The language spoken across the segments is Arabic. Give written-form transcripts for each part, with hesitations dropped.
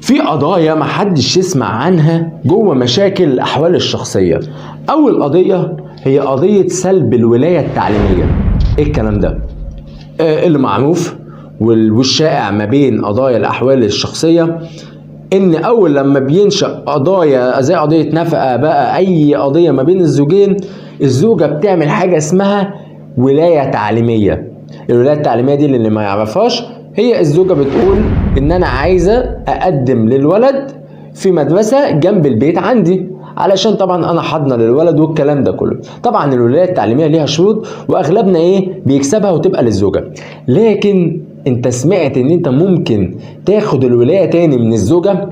في قضايا محدش يسمع عنها جوه مشاكل الأحوال الشخصية. أول قضية هي قضية سلب الولاية التعليمية. إيه الكلام ده؟ اللي معروف والشائع ما بين قضايا الأحوال الشخصية إن أول لما بينشأ قضايا زي قضية نفقة بقى، أي قضية ما بين الزوجين، الزوجة بتعمل حاجة اسمها ولاية تعليمية. الولاية التعليمية دي اللي ما يعرفهاش، هي الزوجة بتقول ان انا عايزة اقدم للولد في مدرسة جنب البيت عندي، علشان طبعا انا حاضنة للولد والكلام ده كله. طبعا الولاية التعليمية ليها شروط واغلبنا بيكسبها وتبقى للزوجة. لكن انت سمعت ان انت ممكن تاخد الولاية تاني من الزوجة؟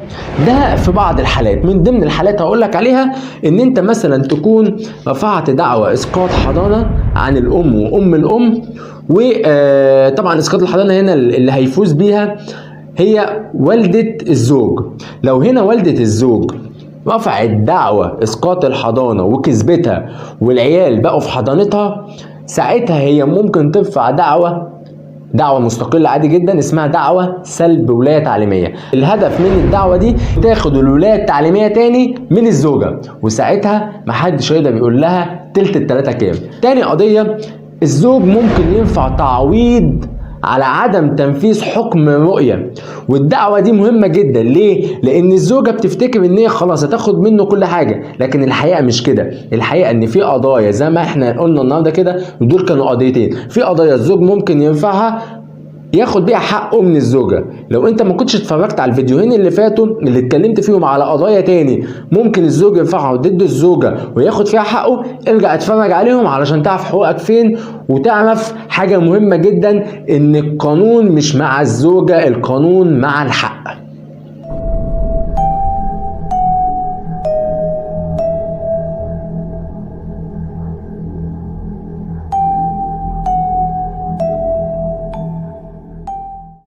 ده في بعض الحالات. من ضمن الحالات هقولك عليها ان انت مثلا تكون رفعت دعوى اسقاط حضانة عن الام وام الام، وطبعا اسقاط الحضانه هنا اللي هيفوز بيها هي والده الزوج. لو هنا والده الزوج رفعت دعوى اسقاط الحضانه وكسبتها والعيال بقوا في حضانتها، ساعتها هي ممكن ترفع دعوة مستقلة عادي جدا اسمها دعوة سلب ولاية تعليمية. الهدف من الدعوة دي تاخد الولاية التعليمية تاني من الزوجة، وساعتها محدش هيقدر يقول لها تلت التلاتة كام. تاني قضية، الزوج ممكن ينفع تعويض على عدم تنفيذ حكم رؤية، والدعوة دي مهمة جدا. ليه؟ لأن الزوجة بتفتكر إن هي خلاص هتاخد منه كل حاجة، لكن الحقيقة مش كده. الحقيقة إن في قضايا زي ما إحنا قلنا النهارده كده، ودول كانوا قضيتين. في قضايا الزوج ممكن ينفعها ياخد بيها حقه من الزوجة. لو انت ما كنتش اتفرجت على الفيديوهين اللي فاتوا اللي اتكلمت فيهم على قضايا تاني ممكن الزوج ينفعها ضد الزوجة وياخد فيها حقه، ارجع اتفرج عليهم علشان تعرف حقوقك فين. وتعرف حاجة مهمة جدا، ان القانون مش مع الزوجة، القانون مع الحق.